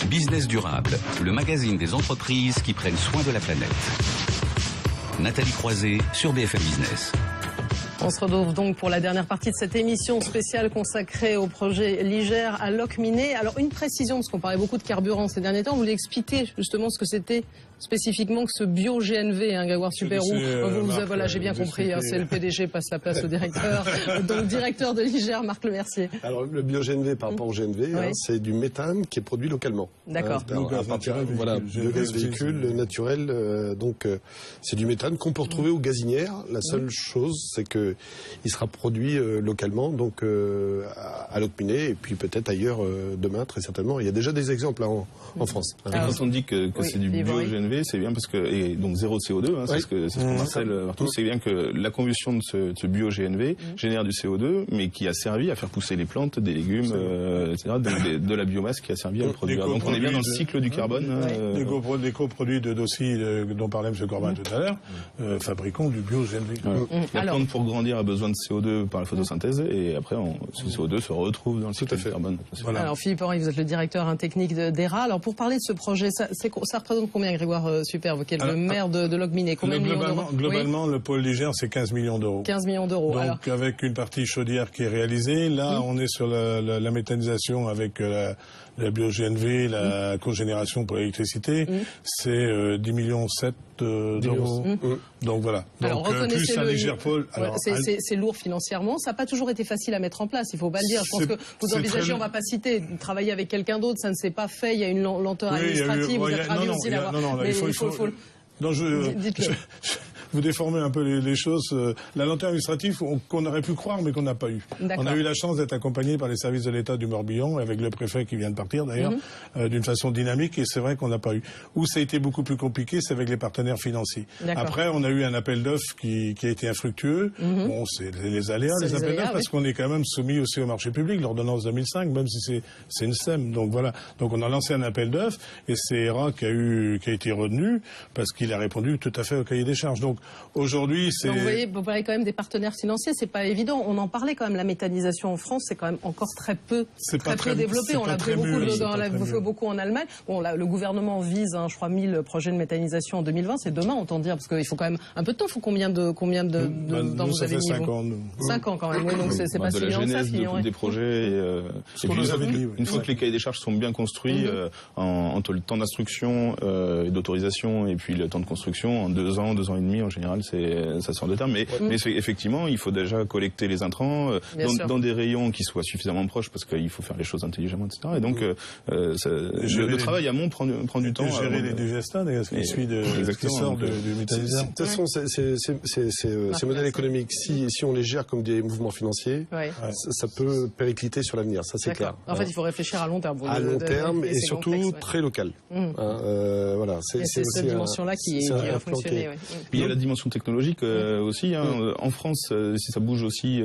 Business durable, le magazine des entreprises qui prennent soin de la planète. Nathalie Croiset sur BFM Business. On se retrouve donc pour la dernière partie de cette émission spéciale consacrée au projet Liger à Locminé. Alors une précision, parce qu'on parlait beaucoup de carburant ces derniers temps, vous voulez expliquer justement ce que c'était spécifiquement que ce bio-GNV, hein, Grégoire Superroux. Voilà, j'ai bien compris, hein, c'est le PDG, passe la place au directeur. Donc directeur de Liger, Marc Lemercier. Alors le bio-GNV par rapport au GNV, hein, c'est du méthane qui est produit localement. D'accord. À partir de gaz véhicule naturel, donc c'est du méthane qu'on peut retrouver aux gazinières. La seule chose, c'est que il sera produit localement, donc à Locminé et puis peut-être ailleurs demain, très certainement. Il y a déjà des exemples là, en France. Et quand on dit que c'est du bio-GNV, c'est bien parce que, et donc zéro CO2, hein, c'est ce que Marcel partout, c'est bien que la combustion de ce bio-GNV génère du CO2, mais qui a servi à faire pousser les plantes, des légumes, etc., de la biomasse qui a servi à le produire. Donc on est bien dans le cycle du carbone. Les coproduits de dossiers dont parlait M. Corbin tout à l'heure, fabriquons du bio-GNV. La plante pour grandir a besoin de CO2 par la photosynthèse et après ce CO2 se retrouve dans le cycle du carbone. Voilà. Alors Philippe Henry, vous êtes le directeur technique d'ERA. Alors pour parler de ce projet, ça représente combien, Grégoire Superbe, qui est le maire de Locminé? Globalement, le pôle Liger, c'est 15 millions d'euros. 15 millions d'euros. Donc avec une partie chaudière qui est réalisée, là on est sur la méthanisation avec la bio-GNV, la cogénération pour l'électricité, c'est 10 millions 7 d'euros. Donc voilà. Alors, donc plus un Ligerpol. C'est lourd financièrement, ça n'a pas toujours été facile à mettre en place, il ne faut pas le dire. Je pense que vous envisagez, on ne va pas citer, travailler avec quelqu'un d'autre, ça ne s'est pas fait, il y a une lenteur administrative, vous êtes ravi aussi d'avoir. Vous déformez un peu les choses. La lenteur administrative qu'on aurait pu croire, mais qu'on n'a pas eu. On a eu la chance d'être accompagné par les services de l'État du Morbihan, avec le préfet qui vient de partir d'ailleurs, d'une façon dynamique, et c'est vrai qu'on n'a pas eu. Où ça a été beaucoup plus compliqué, c'est avec les partenaires financiers. Après, on a eu un appel d'offres qui a été infructueux. Bon, c'est les aléas, les appels d'offres, parce qu'on est quand même soumis aussi au marché public, l'ordonnance 2005, même si c'est une SEM. Donc voilà. Donc on a lancé un appel d'offres, et c'est ERA qui a été retenu, parce qu'il a répondu tout à fait au cahier des charges. Donc aujourd'hui, c'est... Vous voyez, vous parlez quand même des partenaires financiers, c'est pas évident. On en parlait quand même, la méthanisation en France, c'est quand même encore très peu développé. On l'a fait beaucoup en Allemagne. Bon, là, le gouvernement vise, je crois, 1000 projets de méthanisation en 2020. C'est demain, autant dire, parce qu'il faut quand même un peu de temps. Il faut combien de temps vous avez mis 5 ans. 5 ans quand même, oui, donc c'est pas si bien que ça. Des projets. Et puis, une fois que les cahiers des charges sont bien construits, entre le temps d'instruction et d'autorisation et puis le temps de construction, en 2 ans et demi, en général, ça sort de terme. Mais effectivement, il faut déjà collecter les intrants dans des rayons qui soient suffisamment proches, parce qu'il faut faire les choses intelligemment, etc. Et donc, le travail amont prend du temps. Gérer les digestats, ce qui suit ce qui sort du méthaniseur. De toute façon, ces modèles économiques, si on les gère comme des mouvements financiers, ça peut péricliter sur l'avenir, ça c'est clair. En fait, il faut réfléchir à long terme. À long terme et surtout très local. Voilà, c'est cette dimension-là qui va fonctionner. Il y a la dimension technologique aussi. En France, si ça bouge aussi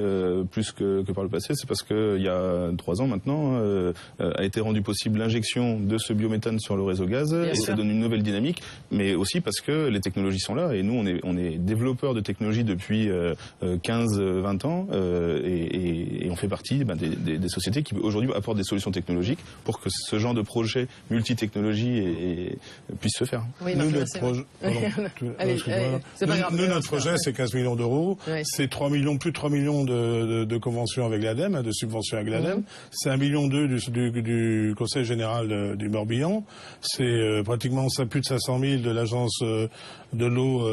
plus que par le passé, c'est parce qu'il y a 3 ans maintenant, a été rendu possible l'injection de ce biométhane sur le réseau gaz, et ça donne une nouvelle dynamique, mais aussi parce que les technologies sont là, et nous on est développeurs de technologies depuis 15-20 ans, et on fait partie des sociétés qui aujourd'hui apportent des solutions technologiques pour que ce genre de projet multi-technologie puisse se faire. Oui, notre projet, c'est 15 millions d'euros. C'est plus de 3 millions de conventions avec l'ADEME, de subventions avec l'ADEME. C'est 1,2 million du Conseil général du Morbihan. C'est pratiquement plus de 500 000 de l'agence de l'eau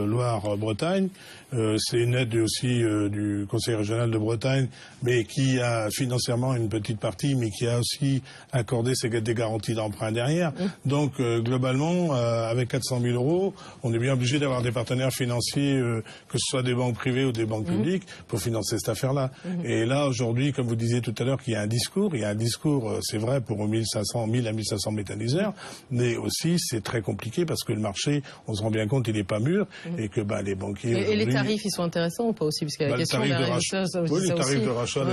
Loire-Bretagne. C'est une aide aussi du Conseil régional de Bretagne, mais qui a financièrement une petite partie, mais qui a aussi accordé des garanties d'emprunt derrière. Donc globalement, avec 400 000 euros, on est bien obligé d'avoir des partenaires financiers, que ce soit des banques privées ou des banques publiques, pour financer cette affaire-là. Et là, aujourd'hui, comme vous disiez tout à l'heure, qu'il y a un discours, c'est vrai, pour 1000 à 1500 méthaniseurs, mais aussi c'est très compliqué parce que le marché, on se rend bien compte, il n'est pas mûr, et que les banquiers... Et les tarifs, ils sont intéressants ou pas aussi? Parce qu'il y a la question les tarifs de rachat.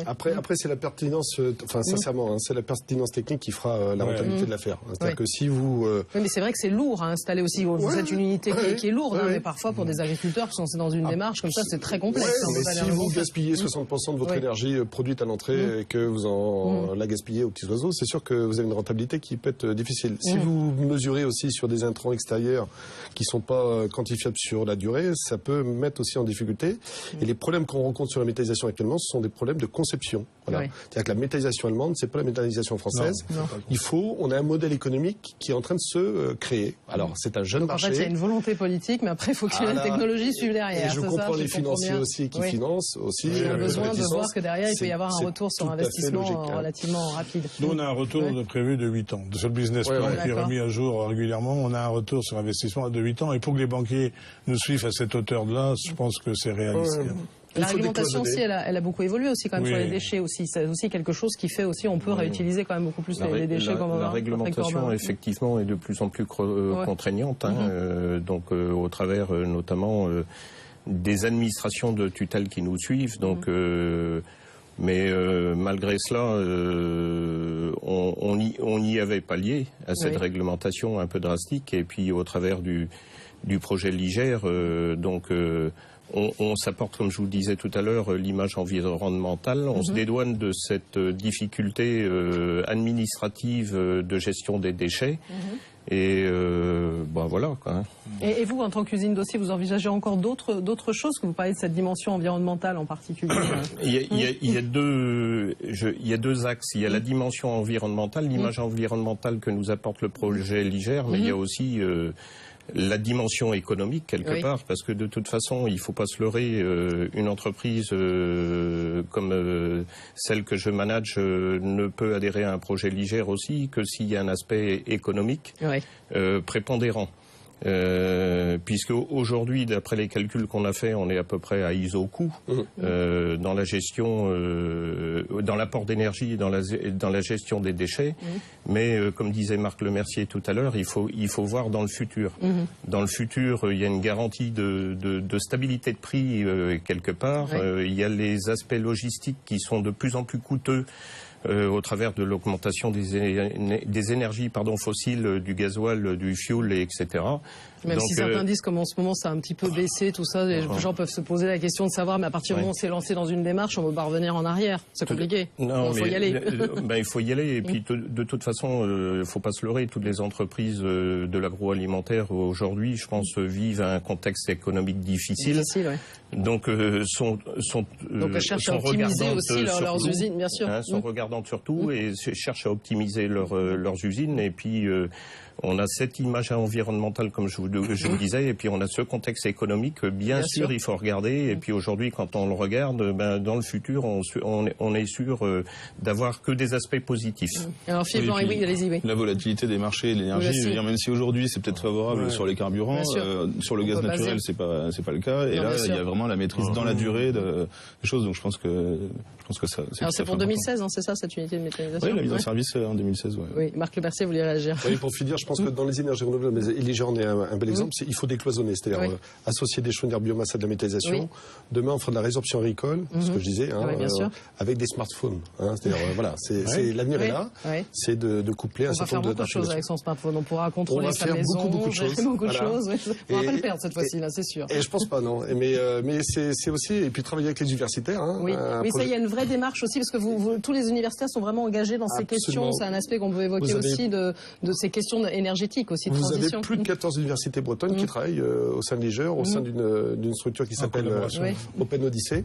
Après, c'est la pertinence, sincèrement, c'est la pertinence technique qui fera la rentabilité de l'affaire. C'est-à-dire que si vous... Oui, mais c'est vrai que c'est lourd à installer aussi. Vous êtes une unité qui est lourde, mais parfois pour des agriculteurs qui sont dans une démarche comme ça, c'est très complexe. Mais si vous gaspillez 60% de votre énergie produite à l'entrée et que vous en la gaspillez aux petits oiseaux, c'est sûr que vous avez une rentabilité qui peut être difficile. Si vous mesurez aussi sur des intrants extérieurs qui sont pas quantifiables sur la durée, ça peut mettre aussi en difficulté. Et les problèmes qu'on rencontre sur la méthanisation actuellement, ce sont des problèmes de conception. Voilà. C'est-à-dire que la méthanisation allemande, c'est pas la méthanisation française. Non. On a un modèle économique qui est en train de se créer. Alors, c'est un jeune marché. En fait, il y a une volonté politique, mais après, il faut que la technologie suive derrière. Et je comprends les financiers aussi qui financent aussi. Il y a besoin de voir que derrière, il peut y avoir un retour sur investissement relativement rapide. Nous, on a un retour prévu de 8 ans. Sur le business plan qui est remis à jour régulièrement, on a un retour sur investissement de 8 ans. Et pour que les banquiers nous suivent à cette hauteur-là, je pense que c'est réaliste. La réglementation aussi, elle a beaucoup évolué aussi quand même sur les déchets aussi. C'est aussi quelque chose qui fait aussi, on peut réutiliser quand même beaucoup plus les déchets. La réglementation effectivement est de plus en plus contraignante, donc au travers notamment des administrations de tutelle qui nous suivent. Donc, mais malgré cela, on y avait pallié à cette réglementation un peu drastique. Et puis au travers du projet Ligère, on s'apporte, comme je vous le disais tout à l'heure, l'image environnementale. On se dédouane de cette difficulté administrative de gestion des déchets. Et voilà. Quoi. Et vous, en tant qu'usine d'Aussy, vous envisagez encore d'autres choses, que vous parlez de cette dimension environnementale en particulier? Il y a deux axes. Il y a la dimension environnementale, l'image environnementale que nous apporte le projet Ligère, mais il y a aussi la dimension économique quelque part, parce que de toute façon, il ne faut pas se leurrer, une entreprise comme celle que je manage ne peut adhérer à un projet Ligère aussi que s'il y a un aspect économique prépondérant. Puisque aujourd'hui, d'après les calculs qu'on a fait, on est à peu près à ISO-coût dans la gestion, dans l'apport d'énergie, dans la gestion des déchets. Mais comme disait Marc Lemercier tout à l'heure, il faut voir dans le futur. Dans le futur, il y a une garantie de stabilité de prix quelque part. Il y a les aspects logistiques qui sont de plus en plus coûteux. Au travers de l'augmentation des énergies fossiles, du gasoil, du fuel, etc. Même si certains disent comme en ce moment ça a un petit peu baissé, tout ça, les gens peuvent se poser la question de savoir, mais à partir du moment où on s'est lancé dans une démarche, on ne veut pas revenir en arrière. C'est compliqué. Non, il faut y aller. Il faut y aller. Et puis de toute façon, il ne faut pas se leurrer. Toutes les entreprises de l'agroalimentaire aujourd'hui, je pense, vivent un contexte économique difficile. Donc elles cherchent à optimiser aussi leurs usines, bien sûr. Sont regardantes surtout et cherchent à optimiser leurs usines. Et puis on a cette image environnementale, comme je vous disais, et puis on a ce contexte économique. Bien sûr, il faut regarder. Et puis aujourd'hui, quand on le regarde, dans le futur, on est sûr d'avoir que des aspects positifs. Alors Philippe, allez-y. La volatilité des marchés, l'énergie, même si aujourd'hui c'est peut-être favorable sur les carburants, sur le gaz naturel, c'est pas le cas. Et là, il y a vraiment la maîtrise dans la durée des choses. Donc je pense que ça. Alors c'est pour 2016, c'est ça, cette unité de méthanisation? Oui, la mise en service en 2016. Oui, Marc Lemercier, vous voulez réagir? Oui, pour finir, je pense que dans les énergies renouvelables, et Ligère en est un bel exemple, il faut décloisonner, c'est-à-dire associer des chaudières biomasse à de la méthanisation. Demain, on fera de la résorption agricole, ce que je disais, avec des smartphones. C'est-à-dire, c'est l'avenir est là, c'est de coupler un certain nombre de choses avec son smartphone. On pourra contrôler sa maison, beaucoup de choses. On ne pourra pas le perdre cette fois-ci, là, c'est sûr. Et je pense pas, non. Mais c'est aussi, et puis travailler avec les universitaires. Oui, ça, il y a une vraie démarche aussi, parce que tous les universitaires sont vraiment engagés dans ces questions. C'est un aspect qu'on peut évoquer aussi de ces questions énergétiques aussi de transition. Vous avez plus de 14 universités bretonnes qui travaillent au sein de Ligère, au sein d'une structure qui s'appelle Open Odyssey.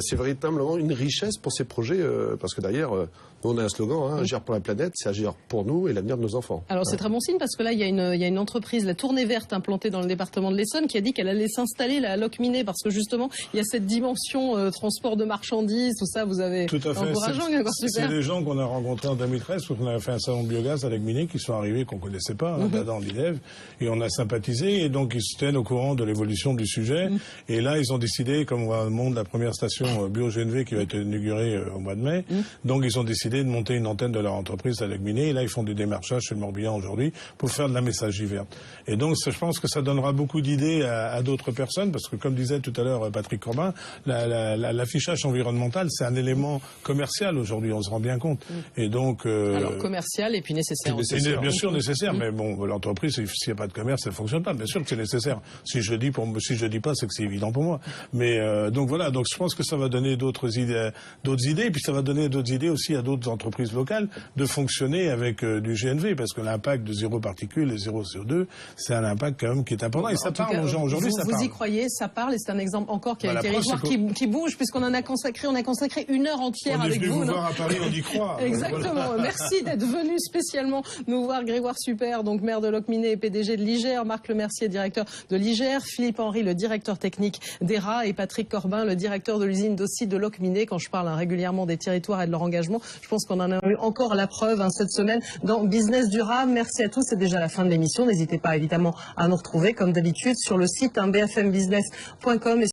C'est véritablement une richesse pour ces projets, parce que derrière, nous on a un slogan, agir pour la planète, c'est agir pour nous et l'avenir de nos enfants. Alors c'est très bon signe, parce que là il y a une entreprise, la Tournée Verte, implantée dans le département de l'Essonne, qui a dit qu'elle allait s'installer à Locminé, parce que justement il y a cette dimension transport de marchandises, tout ça, vous avez encourageant. C'est des gens qu'on a rencontrés en 2013, quand on avait fait un salon de biogaz avec Miné, qui sont arrivés, qu'on connaissait pas, dans l'IDEV, et on a sympathisé, et donc ils se tiennent au courant de l'évolution du sujet. Et là, ils ont décidé, comme on va monter la première station bio-GNV qui va être inaugurée au mois de mai, donc ils ont décidé de monter une antenne de leur entreprise à Locminé, et là, ils font du démarchage chez le Morbihan aujourd'hui pour faire de la messagerie verte. Et donc, je pense que ça donnera beaucoup d'idées à d'autres personnes, parce que comme disait tout à l'heure Patrick Corbin, l'affichage environnemental, c'est un élément commercial aujourd'hui. On se rend bien compte. Et donc alors commercial et puis nécessaire. Bien sûr nécessaire, mais bon, l'entreprise, s'il n'y a pas de commerce, ça ne fonctionne pas. Bien sûr que c'est nécessaire. Si je dis pas, c'est que c'est évident pour moi. Mais donc voilà, donc je pense que ça va donner d'autres idées, et puis ça va donner d'autres idées aussi à d'autres entreprises locales de fonctionner avec du GNV, parce que l'impact de zéro particule et zéro CO2, c'est un impact quand même qui est important. Et ça parle aux gens aujourd'hui. Vous y croyez, ça parle, et c'est un exemple encore qui a un territoire qui bouge, puisqu'on a consacré 1 heure entière avec vous. On est venu vous voir à Paris, on y croit. Exactement. Voilà. Merci d'être venu spécialement nous voir. Grégoire Super, donc maire de Locminé et PDG de l'IGER, Marc Lemercier, directeur de l'IGER, Philippe Henry, le directeur technique d'ERA, et Patrick Corbin, le directeur de l'usine d'Aussi de Locminé. Quand je parle régulièrement des territoires et de leur engagement, je pense qu'on en a eu encore la preuve cette semaine dans Business Durable. Merci à tous, c'est déjà la fin de l'émission. N'hésitez pas évidemment à nous retrouver comme d'habitude sur le site bfmbusiness.com.